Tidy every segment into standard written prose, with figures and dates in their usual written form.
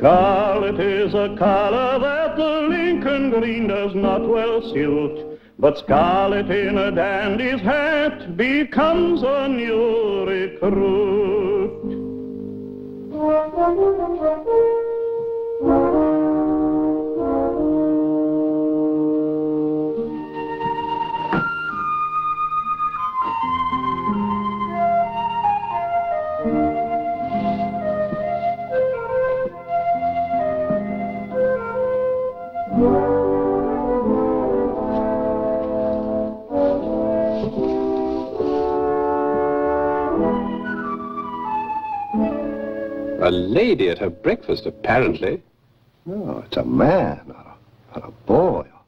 Scarlet is a color that the Lincoln green does not well suit, but scarlet in a dandy's hat becomes a new recruit. A lady at her breakfast, apparently. No, it's a man, or a boy, or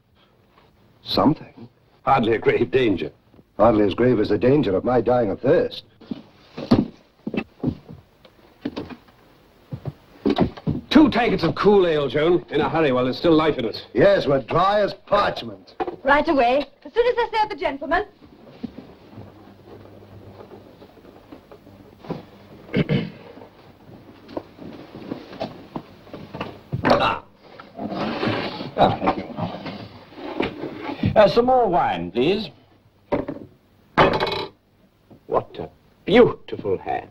something. Hardly a grave danger. Hardly as grave as the danger of my dying of thirst. 2 tankets of cool ale, Joan. In a hurry while there's still life in it. Yes, we're dry as parchment. Right away. As soon as I serve the gentleman. Thank you. Some more wine, please. What a beautiful hand.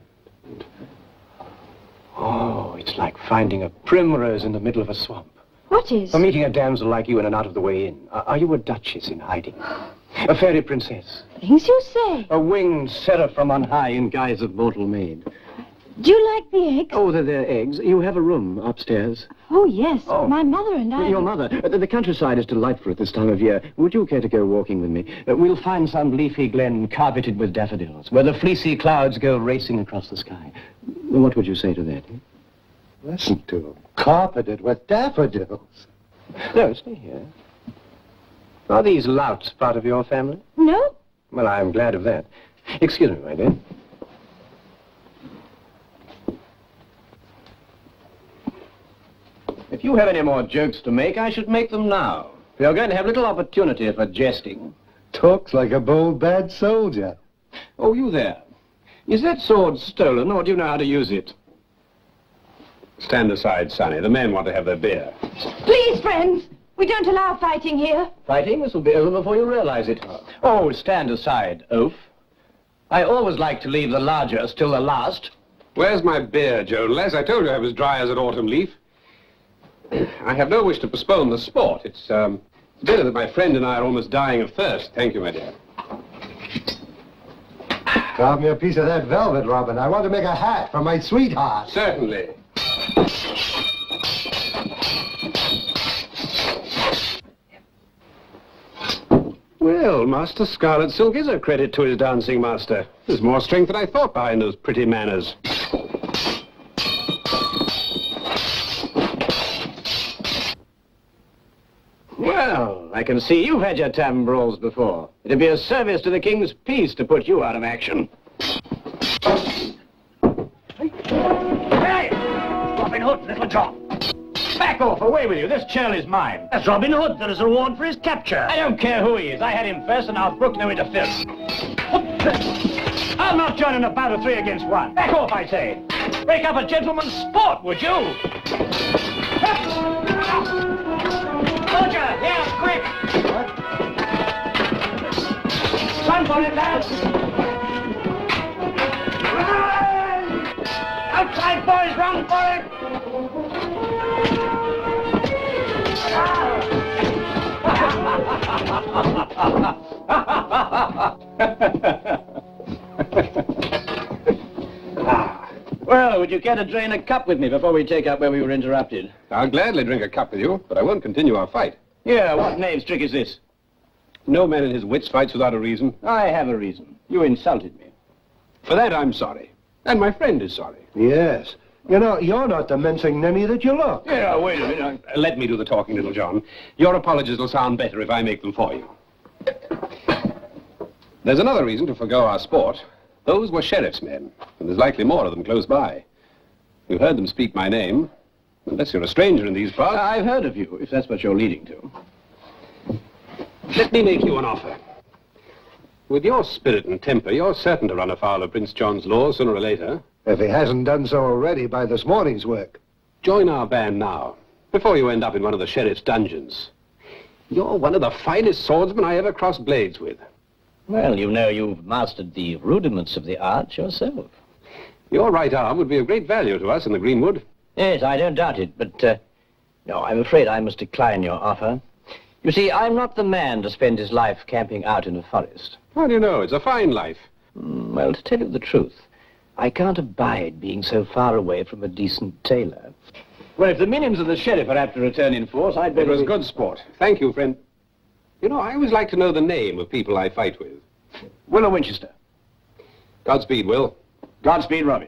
Oh, it's like finding a primrose in the middle of a swamp. What is? Or meeting a damsel like you in an out-of-the-way inn. Are you a duchess in hiding? A fairy princess? Things you say. A winged seraph from on high in guise of mortal maid? Do you like the eggs? Oh, they're eggs. You have a room upstairs. Oh, yes. Oh. My mother and I... Your mother. The countryside is delightful at this time of year. Would you care to go walking with me? We'll find some leafy glen carpeted with daffodils, where the fleecy clouds go racing across the sky. What would you say to that? Eh? Listen to him. Carpeted with daffodils. No, stay here. Are these louts part of your family? No. Well, I'm glad of that. Excuse me, my dear. If you have any more jokes to make, I should make them now. You're going to have little opportunity for jesting. Talks like a bold, bad soldier. Oh, you there. Is that sword stolen, or do you know how to use it? Stand aside, Sonny. The men want to have their beer. Please, friends. We don't allow fighting here. Fighting? This will be over before you realize it. Oh, stand aside, oaf. I always like to leave the largest till the last. Where's my beer, Joan? Les, I told you I was dry as an autumn leaf. I have no wish to postpone the sport. It's better that my friend and I are almost dying of thirst. Thank you, my dear. Carve me a piece of that velvet, Robin. I want to make a hat for my sweetheart. Certainly. Well, Master Scarlet Silk is a credit to his dancing master. There's more strength than I thought behind those pretty manners. Well, I can see you've had your tambours before. It'd be a service to the king's peace to put you out of action. Hey! Robin Hood, Little John. Back off, away with you. This churl is mine. That's Robin Hood. There is a reward for his capture. I don't care who he is. I had him first, and I'll brook no interference. I'll not join in a bout of 3 against 1. Back off, I say. Break up a gentleman's sport, would you? Soldier, here, quick! What? Run for it, lads! Run! Outside, boys, run for it! Well, would you care to drain a cup with me before we take up where we were interrupted? I'll gladly drink a cup with you, but I won't continue our fight. Yeah, what knave's trick is this? No man in his wits fights without a reason. I have a reason. You insulted me. For that, I'm sorry. And my friend is sorry. Yes. You know, you're not the mincing ninny that you look. Yeah, wait a minute. Let me do the talking, Little John. Your apologies will sound better if I make them for you. There's another reason to forgo our sport. Those were sheriff's men, and there's likely more of them close by. You heard them speak my name, unless you're a stranger in these parts. I've heard of you, if that's what you're leading to. Let me make you an offer. With your spirit and temper, you're certain to run afoul of Prince John's laws sooner or later. If he hasn't done so already by this morning's work. Join our band now, before you end up in one of the sheriff's dungeons. You're one of the finest swordsmen I ever crossed blades with. Well, you know you've mastered the rudiments of the art yourself. Your right arm would be of great value to us in the Greenwood. Yes, I don't doubt it, but, no, I'm afraid I must decline your offer. You see, I'm not the man to spend his life camping out in a forest. How do you know? It's a fine life. Well, to tell you the truth, I can't abide being so far away from a decent tailor. Well, if the minions of the sheriff are apt to return in force, I'd better... It was good sport. Thank you, friend. You know, I always like to know the name of people I fight with. Will of Winchester. Godspeed, Will. Godspeed, Robin.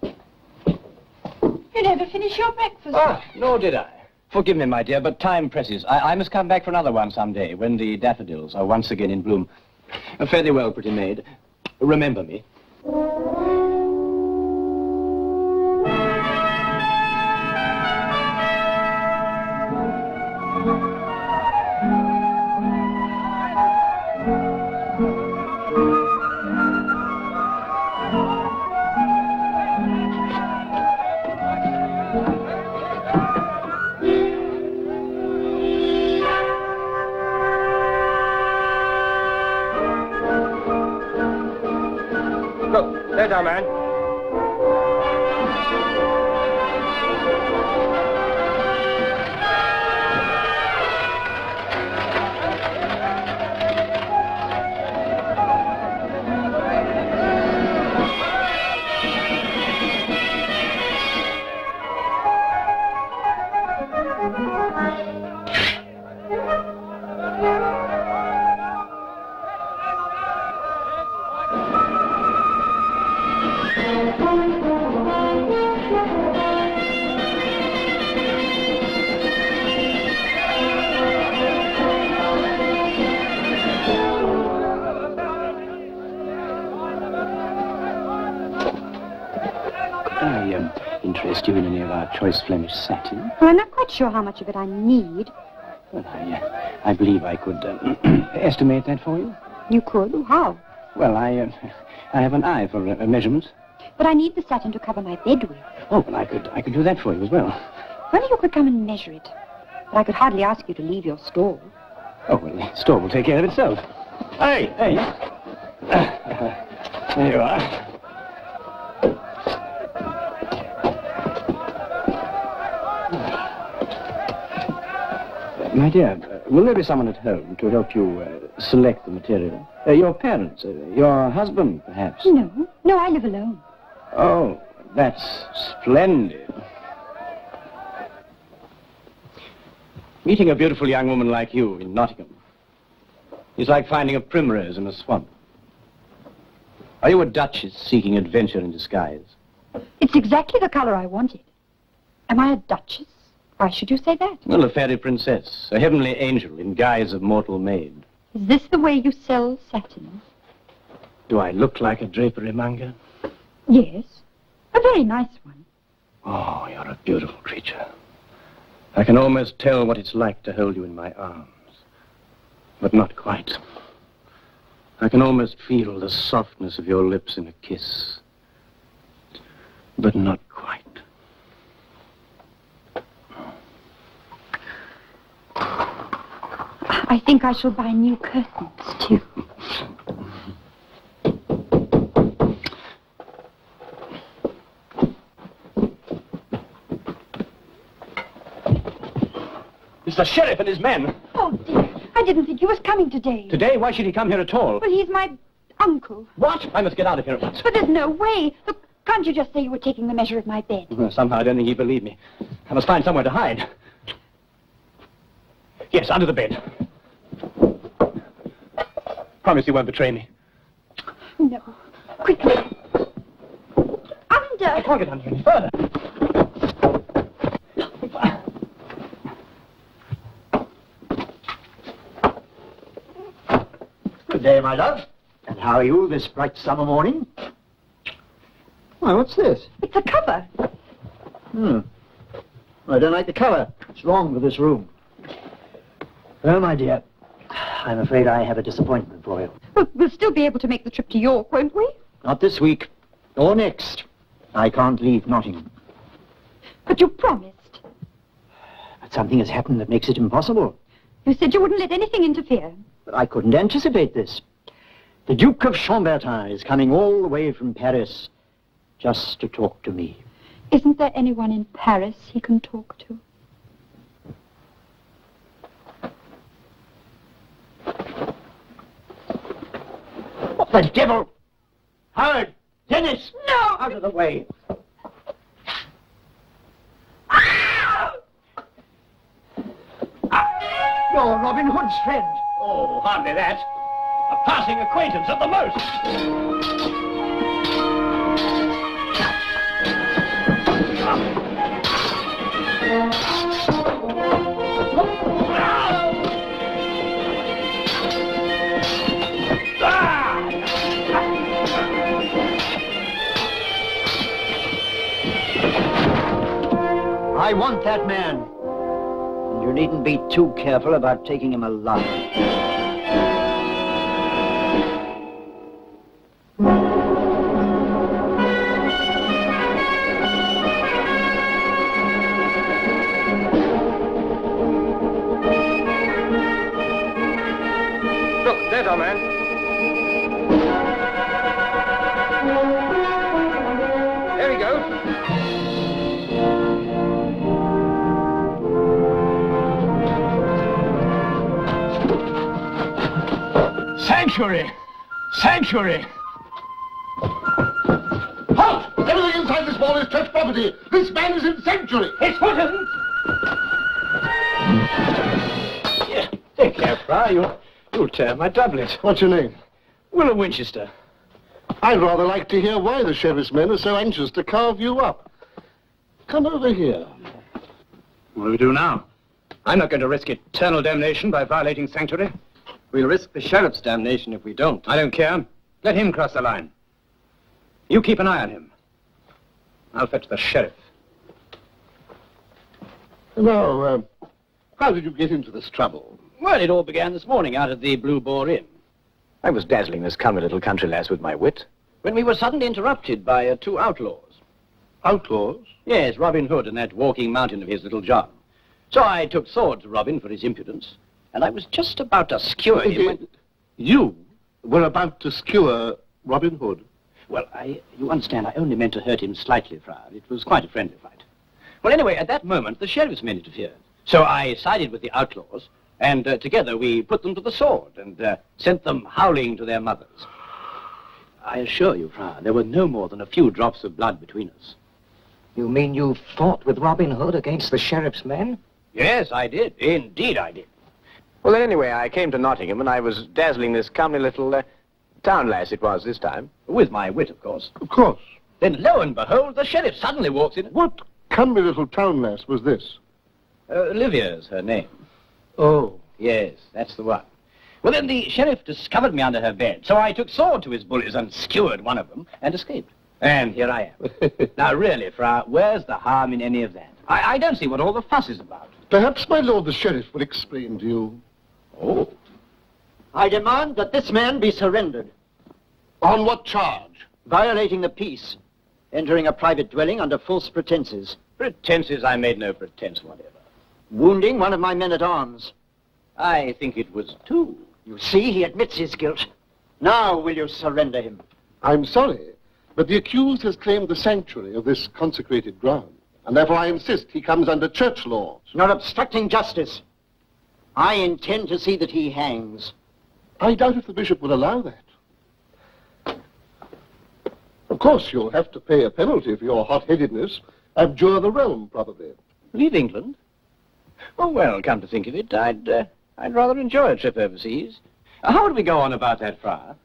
You never finish your breakfast. Ah, nor did I. Forgive me, my dear, but time presses. I must come back for another one someday, when the daffodils are once again in bloom. Fare thee well, pretty maid. Remember me. There, down, man. Interest you in any of our choice Flemish satin? Well, I'm not quite sure how much of it I need. Well, I believe I could estimate that for you. You could? How? Well, I have an eye for measurements. But I need the satin to cover my bed with. Oh, well, I could do that for you as well. Well, you could come and measure it. But I could hardly ask you to leave your stall. Oh, well, the store will take care of itself. Hey! There you are. My dear, will there be someone at home to help you select the material? Your parents, your husband, perhaps? No, I live alone. Oh, that's splendid. Meeting a beautiful young woman like you in Nottingham is like finding a primrose in a swamp. Are you a duchess seeking adventure in disguise? It's exactly the color I wanted. Am I a duchess? Why should you say that? Well, a fairy princess, a heavenly angel in guise of mortal maid. Is this the way you sell satin? Do I look like a drapery monger? Yes, a very nice one. Oh, you're a beautiful creature. I can almost tell what it's like to hold you in my arms. But not quite. I can almost feel the softness of your lips in a kiss. But not quite. I think I shall buy new curtains, too. It's the sheriff and his men. Oh, dear. I didn't think he was coming today. Today? Why should he come here at all? Well, he's my uncle. What? I must get out of here at once. But there's no way. Look, can't you just say you were taking the measure of my bed? Well, somehow I don't think he'd believe me. I must find somewhere to hide. Yes, under the bed. Promise you won't betray me. No. Quickly. Under. I can't get under any further. Good day, my love. And how are you this bright summer morning? Why, what's this? It's a cover. I don't like the cover. What's wrong with this room? Well, my dear, I'm afraid I have a disappointment for you. Well, we'll still be able to make the trip to York, won't we? Not this week. Or next. I can't leave Nottingham. But you promised. But something has happened that makes it impossible. You said you wouldn't let anything interfere. But I couldn't anticipate this. The Duke of Chambertin is coming all the way from Paris just to talk to me. Isn't there anyone in Paris he can talk to? What the devil? Howard! Dennis! No! Out of the way. You're Robin Hood's friend. Oh, hardly that. A passing acquaintance at the most. I want that man. And you needn't be too careful about taking him alive. Look, there's our man. There he goes. Sanctuary! Sanctuary! Halt! Everything inside this wall is church property. This man is in sanctuary. It's Woodland! Take care, Friar. You'll tear my doublet. What's your name? Will of Winchester. I'd rather like to hear why the sheriff's men are so anxious to carve you up. Come over here. What do we do now? I'm not going to risk eternal damnation by violating sanctuary. We'll risk the sheriff's damnation if we don't. I don't care. Let him cross the line. You keep an eye on him. I'll fetch the sheriff. Now, how did you get into this trouble? Well, it all began this morning out at the Blue Boar Inn. I was dazzling this comely little country lass with my wit when we were suddenly interrupted by two outlaws. Outlaws? Yes, Robin Hood and that walking mountain of his, Little John. So I took sword to Robin for his impudence, and I was just about to skewer him when... You were about to skewer Robin Hood? Well, you understand, I only meant to hurt him slightly, Friar. It was quite a friendly fight. Well, anyway, at that moment, the sheriff's men interfered. So I sided with the outlaws, and together we put them to the sword and sent them howling to their mothers. I assure you, Friar, there were no more than a few drops of blood between us. You mean you fought with Robin Hood against the sheriff's men? Yes, I did. Indeed, I did. Well, then, anyway, I came to Nottingham and I was dazzling this comely little town lass it was this time. With my wit, of course. Of course. Then, lo and behold, the sheriff suddenly walks in. What comely little town lass was this? Olivia's her name. Oh. Yes, that's the one. Well, then the sheriff discovered me under her bed, so I took sword to his bullies and skewered one of them and escaped. And here I am. Now, really, Friar, where's the harm in any of that? I don't see what all the fuss is about. Perhaps my lord the sheriff will explain to you. Oh. I demand that this man be surrendered. On what charge? Violating the peace. Entering a private dwelling under false pretenses. Pretenses? I made no pretense whatever. Wounding one of my men-at-arms. I think it was two. You see, he admits his guilt. Now will you surrender him? I'm sorry, but the accused has claimed the sanctuary of this consecrated ground, and therefore I insist he comes under church laws. You're obstructing justice. I intend to see that he hangs. I doubt if the bishop will allow that. Of course, you'll have to pay a penalty for your hot-headedness. Abjure the realm, probably. Leave England? Oh, well, come to think of it, I'd rather enjoy a trip overseas. How would we go on about that, Friar?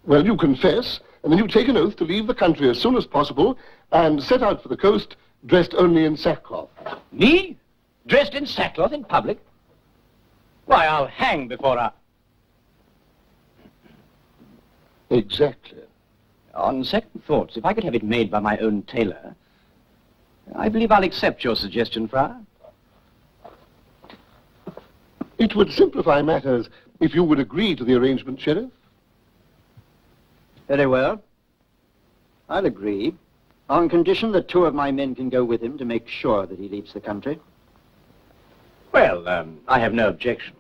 Well, you confess, and then you take an oath to leave the country as soon as possible and set out for the coast dressed only in sackcloth. Me? Dressed in sackcloth in public? Why, I'll hang before I... Exactly. On second thoughts, if I could have it made by my own tailor, I believe I'll accept your suggestion, Friar. It would simplify matters if you would agree to the arrangement, Sheriff. Very well. I'll agree. On condition that 2 of my men can go with him to make sure that he leaves the country. Well, I have no objection.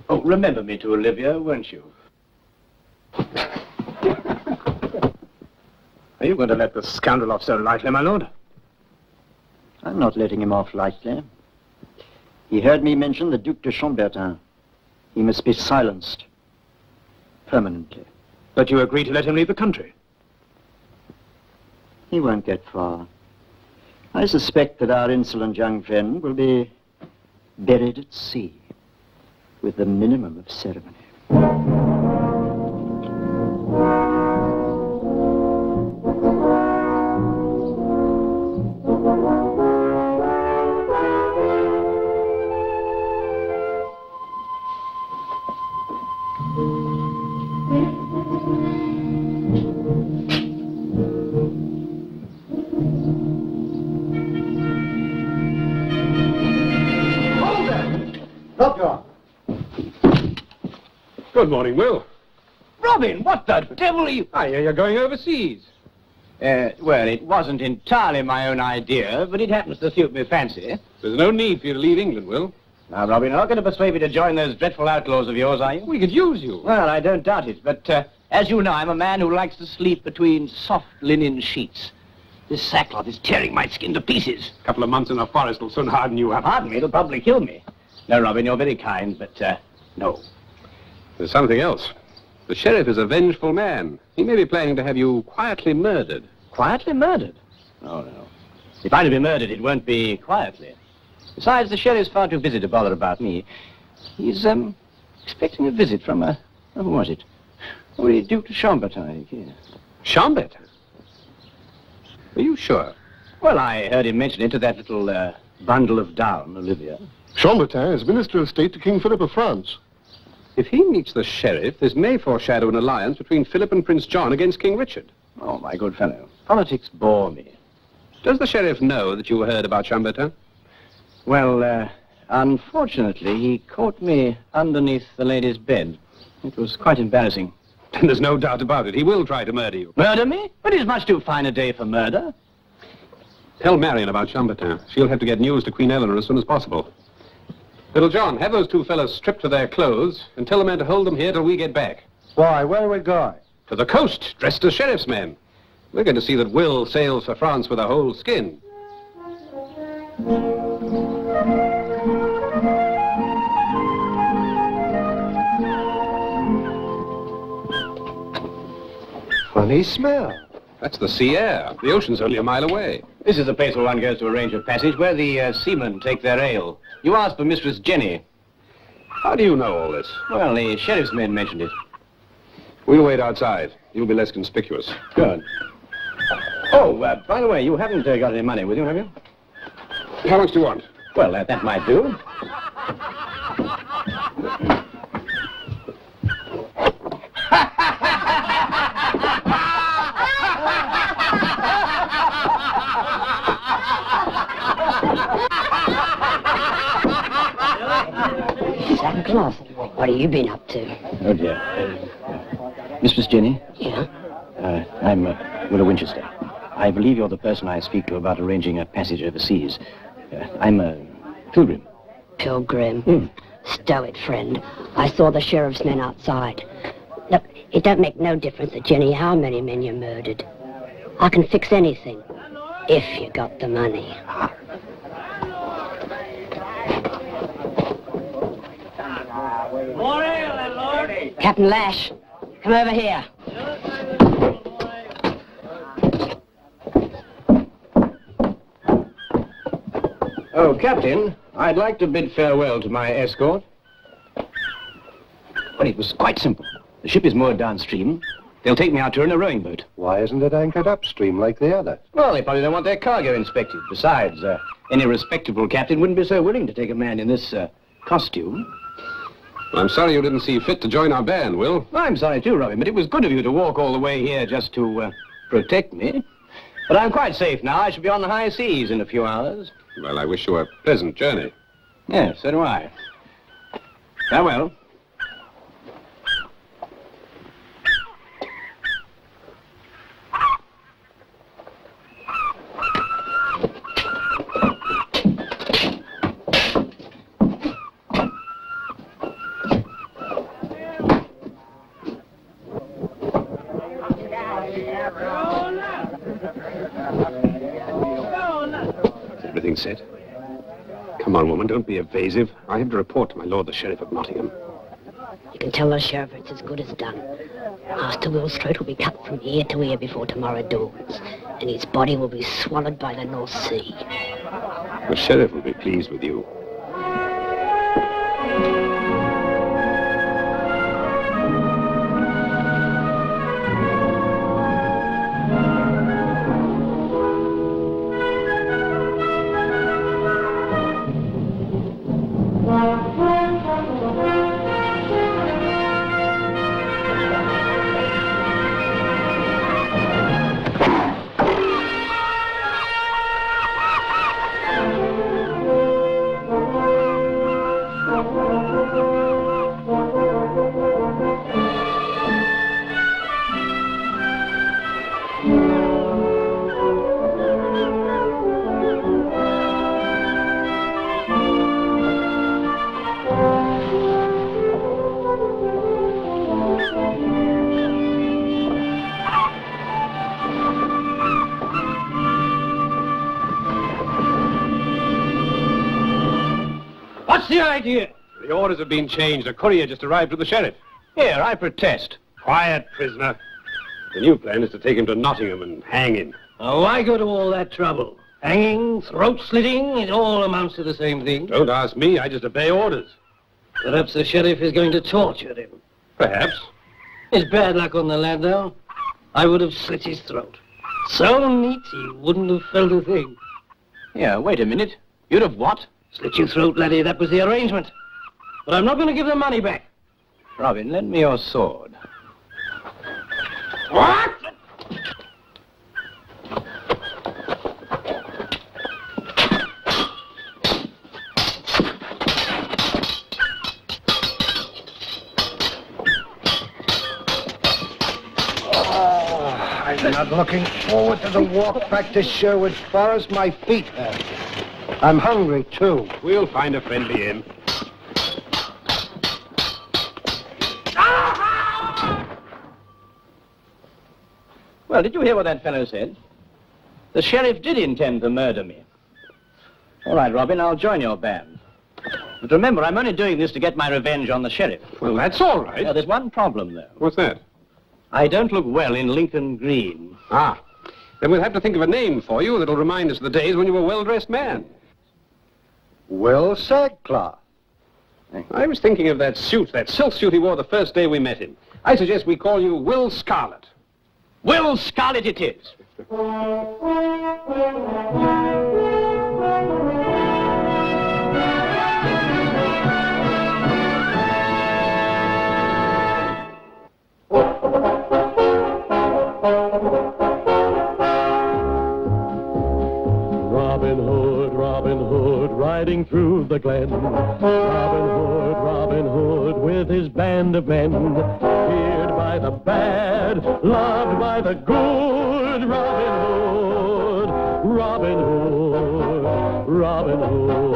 Oh, remember me to Olivia, won't you? Are you going to let the scoundrel off so lightly, my lord? I'm not letting him off lightly. He heard me mention the Duc de Chambertin. He must be silenced. Permanently. But you agree to let him leave the country? He won't get far. I suspect that our insolent young friend will be buried at sea with the minimum of ceremony. Good morning, Will. Robin, what the devil are you... I hear you're going overseas. Well, it wasn't entirely my own idea, but it happens to suit me fancy. There's no need for you to leave England, Will. Now, Robin, you're not going to persuade me to join those dreadful outlaws of yours, are you? We could use you. Well, I don't doubt it, but as you know, I'm a man who likes to sleep between soft linen sheets. This sackcloth is tearing my skin to pieces. A couple of months in the forest will soon harden you up. Pardon me, it'll probably kill me. No, Robin, you're very kind, but no. There's something else. The sheriff is a vengeful man. He may be planning to have you quietly murdered. Quietly murdered? Oh, no. If I'm to be murdered, it won't be quietly. Besides, the sheriff's far too busy to bother about me. He's, expecting a visit from who was it? Oh, the Duc de Chambertin, yes. Chambertin? Are you sure? Well, I heard him mention it to that little, bundle of down, Olivia. Chambertin is Minister of State to King Philip of France. If he meets the sheriff, this may foreshadow an alliance between Philip and Prince John against King Richard. Oh, my good fellow. Politics bore me. Does the sheriff know that you heard about Chambertin? Well, unfortunately, he caught me underneath the lady's bed. It was quite embarrassing. Then there's no doubt about it. He will try to murder you. Murder me? But it's much too fine a day for murder. Tell Marion about Chambertin. She'll have to get news to Queen Eleanor as soon as possible. Little John, have those 2 fellows stripped to their clothes and tell the men to hold them here till we get back. Why, where are we going? To the coast, dressed as sheriff's men. We're going to see that Will sails for France with a whole skin. Funny smell. That's the sea air. The ocean's only a mile away. This is the place where one goes to arrange a passage, where the seamen take their ale. You asked for Mistress Jenny. How do you know all this? Well, the sheriff's men mentioned it. We'll wait outside. You'll be less conspicuous. Good. Oh, by the way, you haven't got any money with you, have you? How much do you want? Well, that might do. Santa Claus, what have you been up to? Oh, dear. Mistress Jenny? Yeah? I'm Will of Winchester. I believe you're the person I speak to about arranging a passage overseas. I'm a pilgrim. Pilgrim? Stow it, friend. I saw the sheriff's men outside. Look, it don't make no difference to Jenny how many men you murdered. I can fix anything, if you got the money. Captain Lash, come over here. Oh, Captain, I'd like to bid farewell to my escort. Well, it was quite simple. The ship is moored downstream. They'll take me out to her in a rowing boat. Why isn't it anchored upstream like the other? Well, they probably don't want their cargo inspected. Besides, any respectable captain wouldn't be so willing to take a man in this, costume. I'm sorry you didn't see fit to join our band, Will. I'm sorry too, Robin, but it was good of you to walk all the way here just to, protect me. But I'm quite safe now. I shall be on the high seas in a few hours. Well, I wish you a pleasant journey. Yes, so do I. Farewell. Is everything set? Come on, woman, don't be evasive. I have to report to my lord the Sheriff of Nottingham. You can tell the sheriff it's as good as done. Master Will's throat will be cut from ear to ear before tomorrow dawns, and his body will be swallowed by the North Sea. The sheriff will be pleased with you. What's the idea? The orders have been changed. A courier just arrived with the sheriff. Here, I protest. Quiet, prisoner. The new plan is to take him to Nottingham and hang him. Oh, why go to all that trouble? Hanging, throat slitting, it all amounts to the same thing. Don't ask me. I just obey orders. Perhaps the sheriff is going to torture him. Perhaps. It's bad luck on the lad, though. I would have slit his throat. So neat, he wouldn't have felt a thing. Yeah, wait a minute. You'd have what? Slit your throat, laddie. That was the arrangement. But I'm not going to give the money back. Robin, lend me your sword. What? I'm not looking forward to the walk back to Sherwood Forest. My feet hurt. I'm hungry, too. We'll find a friendly inn. Well, did you hear what that fellow said? The sheriff did intend to murder me. All right, Robin, I'll join your band. But remember, I'm only doing this to get my revenge on the sheriff. Well, that's all right. Now, there's one problem, though. What's that? I don't look well in Lincoln Green. Ah. Then we'll have to think of a name for you that'll remind us of the days when you were a well-dressed man. Will Sackcloth. I was thinking of that suit, that silk suit he wore the first day we met him. I suggest we call you Will Scarlet. Will Scarlet it is. Robin Hood, riding through the glen. Robin Hood, with his band of men. Feared by the bad, loved by the good. Robin Hood.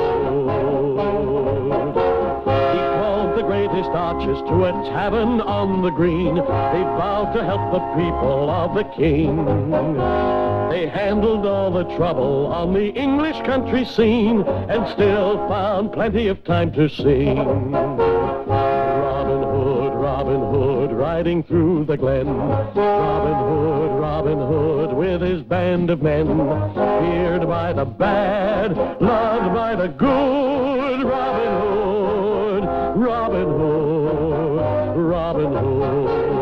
He called the greatest archers to a tavern on the green. They vowed to help the people of the king. They handled all the trouble on the English country scene and still found plenty of time to sing. Robin Hood, riding through the glen. Robin Hood, with his band of men. Feared by the bad, loved by the good. Robin Hood.